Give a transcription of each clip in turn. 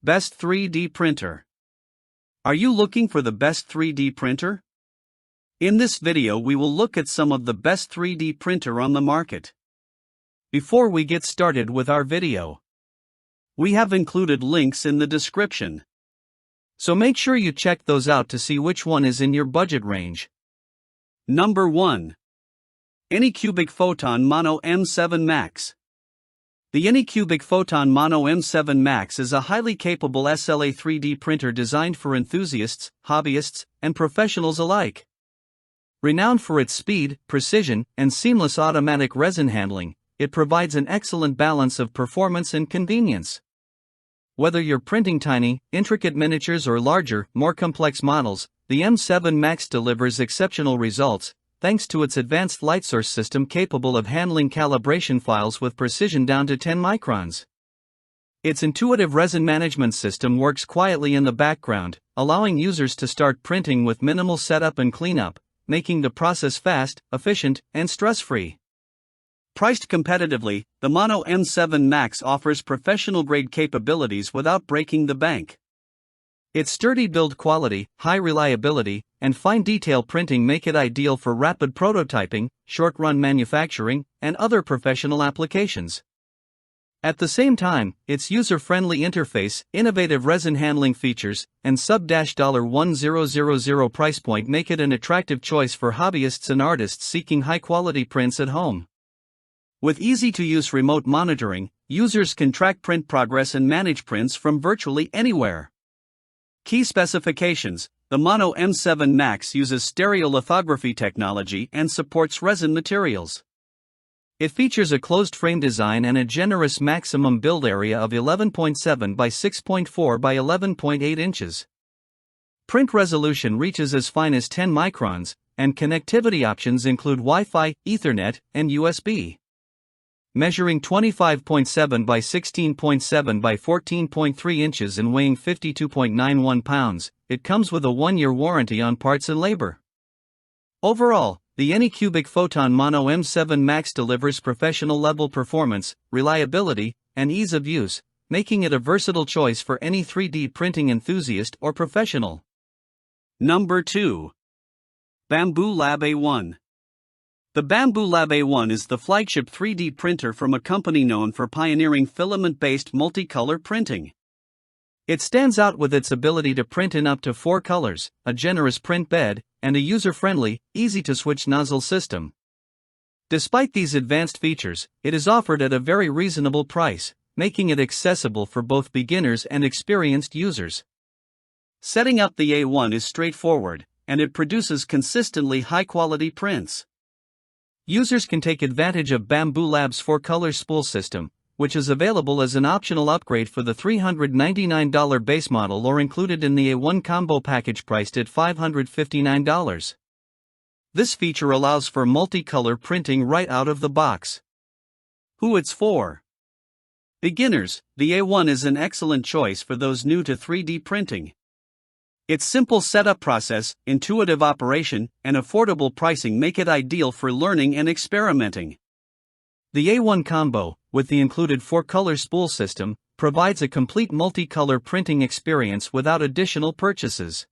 Best 3D printer. Are you looking for the best 3D printer? In this video we will look at some of the best 3D printer on the market. Before we get started with our video, we have included links in the description. So make sure you check those out to see which one is in your budget range. Number 1. Anycubic Photon Mono M7 Max. The Anycubic Photon Mono M7 Max is a highly capable SLA 3D printer designed for enthusiasts, hobbyists, and professionals alike. Renowned for its speed, precision, and seamless automatic resin handling, it provides an excellent balance of performance and convenience. Whether you're printing tiny, intricate miniatures or larger, more complex models, the M7 Max delivers exceptional results, thanks to its advanced light source system capable of handling calibration files with precision down to 10 microns. Its intuitive resin management system works quietly in the background, allowing users to start printing with minimal setup and cleanup, making the process fast, efficient, and stress-free. Priced competitively, the Mono M7 Max offers professional-grade capabilities without breaking the bank. Its sturdy build quality, high reliability, and fine detail printing make it ideal for rapid prototyping, short-run manufacturing, and other professional applications. At the same time, its user-friendly interface, innovative resin handling features, and sub-$1000 price point make it an attractive choice for hobbyists and artists seeking high-quality prints at home. With easy-to-use remote monitoring, users can track print progress and manage prints from virtually anywhere. Key specifications: the Mono M7 Max uses stereolithography technology and supports resin materials. It features a closed frame design and a generous maximum build area of 11.7 by 6.4 by 11.8 inches. Print resolution reaches as fine as 10 microns, and connectivity options include Wi-Fi, Ethernet, and USB. Measuring 25.7 by 16.7 by 14.3 inches and weighing 52.91 pounds, it comes with a 1-year warranty on parts and labor. Overall, the Anycubic Photon Mono M7 Max delivers professional-level performance, reliability, and ease of use, making it a versatile choice for any 3D printing enthusiast or professional. Number 2. Bambu Lab A1. The Bambu Lab A1 is the flagship 3D printer from a company known for pioneering filament-based multicolor printing. It stands out with its ability to print in up to 4 colors, a generous print bed, and a user-friendly, easy-to-switch nozzle system. Despite these advanced features, it is offered at a very reasonable price, making it accessible for both beginners and experienced users. Setting up the A1 is straightforward, and it produces consistently high-quality prints. Users can take advantage of Bambu Lab's 4-color spool system, which is available as an optional upgrade for the $399 base model or included in the A1 combo package priced at $559. This feature allows for multicolor printing right out of the box. Who it's for? Beginners. The A1 is an excellent choice for those new to 3D printing. Its simple setup process, intuitive operation, and affordable pricing make it ideal for learning and experimenting. The A1 combo, with the included 4-color spool system, provides a complete multicolor printing experience without additional purchases.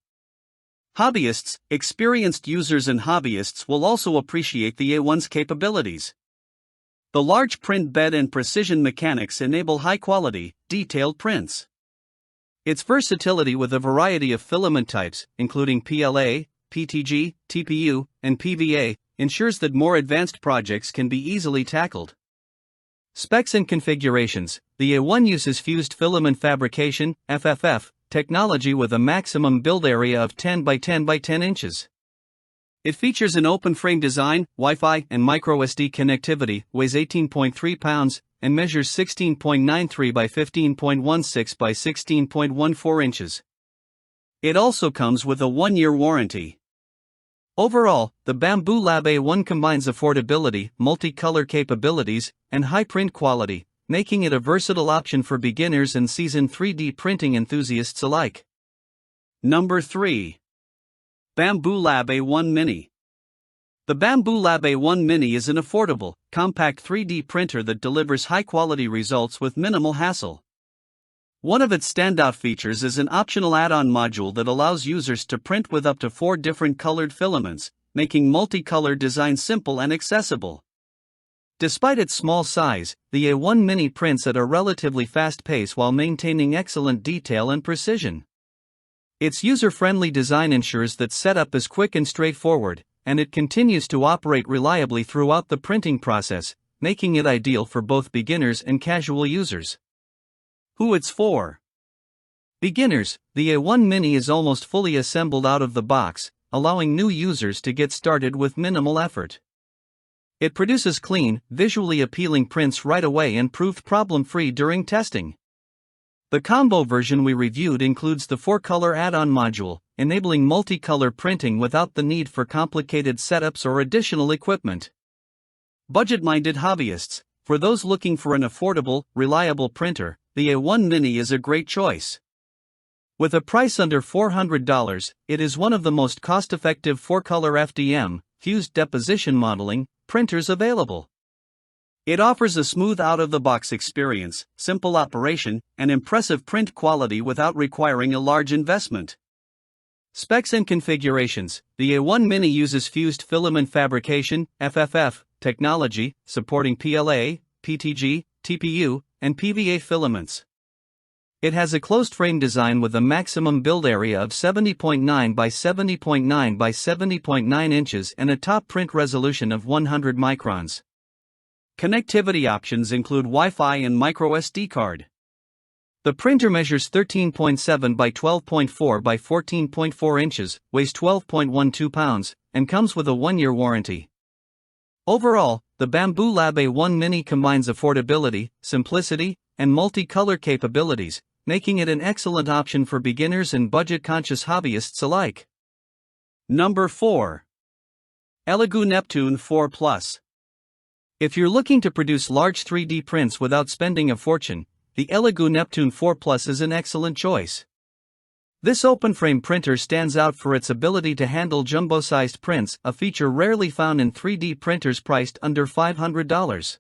Hobbyists, experienced users and hobbyists will also appreciate the A1's capabilities. The large print bed and precision mechanics enable high-quality, detailed prints. Its versatility with a variety of filament types, including PLA, PTG, TPU, and PVA, ensures that more advanced projects can be easily tackled. Specs and configurations: the A1 uses fused filament fabrication (FFF) technology with a maximum build area of 10 by 10 by 10 inches. It features an open frame design, Wi-Fi and microSD connectivity, weighs 18.3 pounds, and measures 16.93 by 15.16 by 16.14 inches. It also comes with a 1-year warranty. Overall, the Bambu Lab A1 combines affordability, multicolor capabilities, and high print quality, making it a versatile option for beginners and seasoned 3D printing enthusiasts alike. Number 3. Bambu Lab A1 Mini. The Bambu Lab A1 Mini is an affordable, compact 3D printer that delivers high-quality results with minimal hassle. One of its standout features is an optional add-on module that allows users to print with up to 4 different colored filaments, making multicolor design simple and accessible. Despite its small size, the A1 Mini prints at a relatively fast pace while maintaining excellent detail and precision. Its user-friendly design ensures that setup is quick and straightforward, and it continues to operate reliably throughout the printing process, making it ideal for both beginners and casual users. Who it's for? Beginners. The A1 Mini is almost fully assembled out of the box, allowing new users to get started with minimal effort. It produces clean, visually appealing prints right away and proved problem-free during testing. The combo version we reviewed includes the 4-color add-on module, enabling multicolor printing without the need for complicated setups or additional equipment. Budget-minded hobbyists. For those looking for an affordable, reliable printer, the A1 Mini is a great choice. With a price under $400, it is one of the most cost-effective 4-color FDM, fused deposition modeling, printers available. It offers a smooth out-of-the-box experience, simple operation, and impressive print quality without requiring a large investment. Specs and configurations. The A1 Mini uses fused filament fabrication, FFF, technology, supporting PLA, PTG, TPU, and PVA filaments. It has a closed frame design with a maximum build area of 70.9 by 70.9 by 70.9 inches and a top print resolution of 100 microns. Connectivity options include Wi-Fi and microSD card. The printer measures 13.7 by 12.4 by 14.4 inches, weighs 12.12 pounds, and comes with a 1-year warranty. Overall, the Bambu Lab A1 Mini combines affordability, simplicity, and multicolor capabilities, making it an excellent option for beginners and budget-conscious hobbyists alike. Number 4. Elegoo Neptune 4 Plus. If you're looking to produce large 3D prints without spending a fortune, the Elegoo Neptune 4 Plus is an excellent choice. This open-frame printer stands out for its ability to handle jumbo-sized prints, a feature rarely found in 3D printers priced under $500.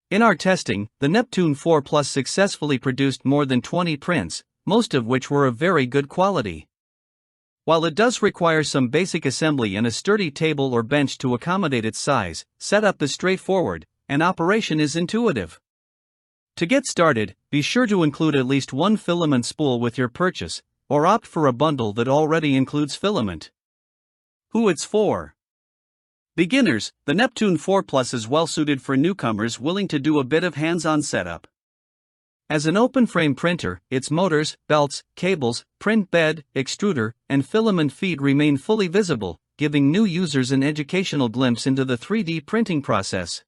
In our testing, the Neptune 4 Plus successfully produced more than 20 prints, most of which were of very good quality. While it does require some basic assembly and a sturdy table or bench to accommodate its size, setup is straightforward, and operation is intuitive. To get started, be sure to include at least one filament spool with your purchase, or opt for a bundle that already includes filament. Who it's for? Beginners. The Neptune 4 Plus is well suited for newcomers willing to do a bit of hands-on setup. As an open-frame printer, its motors, belts, cables, print bed, extruder, and filament feed remain fully visible, giving new users an educational glimpse into the 3D printing process.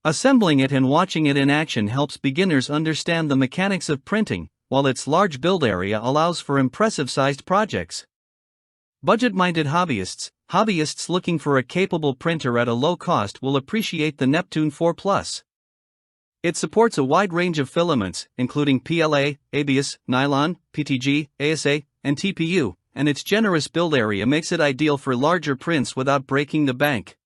Assembling it and watching it in action helps beginners understand the mechanics of printing, while its large build area allows for impressive-sized projects. Budget-minded hobbyists looking for a capable printer at a low cost will appreciate the Neptune 4 Plus. It supports a wide range of filaments, including PLA, ABS, nylon, PTG, ASA, and TPU, and its generous build area makes it ideal for larger prints without breaking the bank.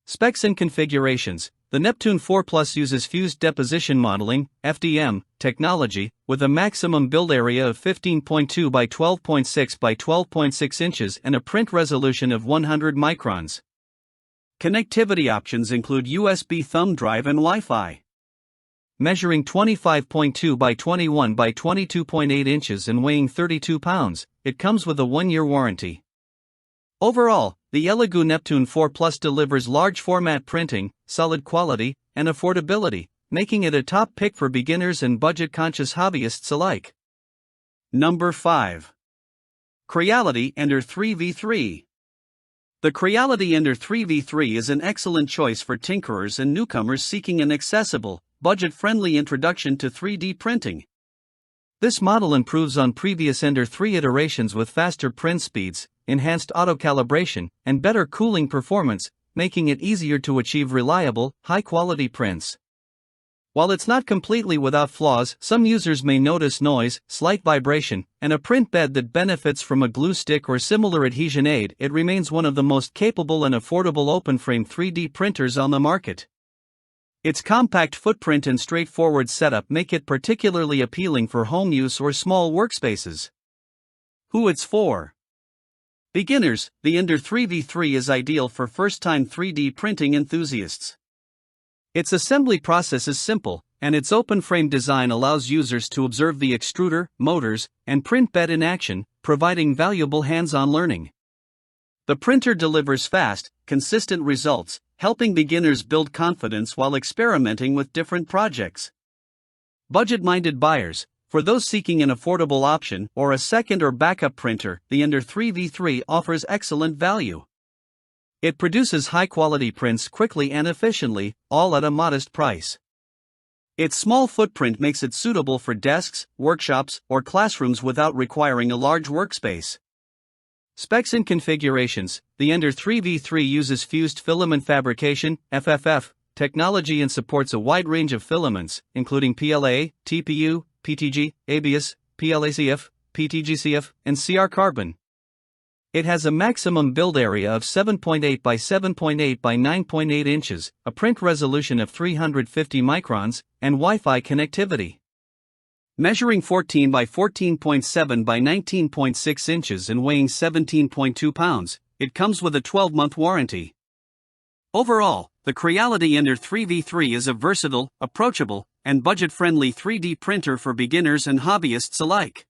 Specs and configurations. The Neptune 4 Plus uses fused deposition modeling, FDM, technology, with a maximum build area of 15.2 by 12.6 by 12.6 inches and a print resolution of 100 microns. Connectivity options include USB thumb drive and Wi-Fi. Measuring 25.2 by 21 by 22.8 inches and weighing 32 pounds, it comes with a 1-year warranty. Overall, the Elegoo Neptune 4 Plus delivers large-format printing, solid quality, and affordability, making it a top pick for beginners and budget-conscious hobbyists alike. Number 5. Creality Ender-3 V3. The Creality Ender-3 V3 is an excellent choice for tinkerers and newcomers seeking an accessible, budget-friendly introduction to 3D printing. This model improves on previous Ender-3 iterations with faster print speeds, enhanced auto-calibration, and better cooling performance, making it easier to achieve reliable, high-quality prints. While it's not completely without flaws, some users may notice noise, slight vibration, and a print bed that benefits from a glue stick or similar adhesion aid. It remains one of the most capable and affordable open-frame 3D printers on the market. Its compact footprint and straightforward setup make it particularly appealing for home use or small workspaces. Who it's for? Beginners. The Ender-3 V3 is ideal for first-time 3D printing enthusiasts. Its assembly process is simple, and its open-frame design allows users to observe the extruder, motors, and print bed in action, providing valuable hands-on learning. The printer delivers fast, consistent results, helping beginners build confidence while experimenting with different projects. Budget-minded buyers. For those seeking an affordable option or a second or backup printer, the Ender-3 V3 offers excellent value. It produces high-quality prints quickly and efficiently, all at a modest price. Its small footprint makes it suitable for desks, workshops, or classrooms without requiring a large workspace. Specs and configurations. The Ender-3 V3 uses fused filament fabrication (FFF) technology and supports a wide range of filaments, including PLA, TPU, PTG, ABS, PLACF, PTGCF, and CR carbon. It has a maximum build area of 7.8 by 7.8 by 9.8 inches, a print resolution of 350 microns, and Wi-Fi connectivity. Measuring 14 by 14.7 by 19.6 inches and weighing 17.2 pounds, it comes with a 12-month warranty. Overall, the Creality Ender-3 V3 is a versatile, approachable, and budget-friendly 3D printer for beginners and hobbyists alike.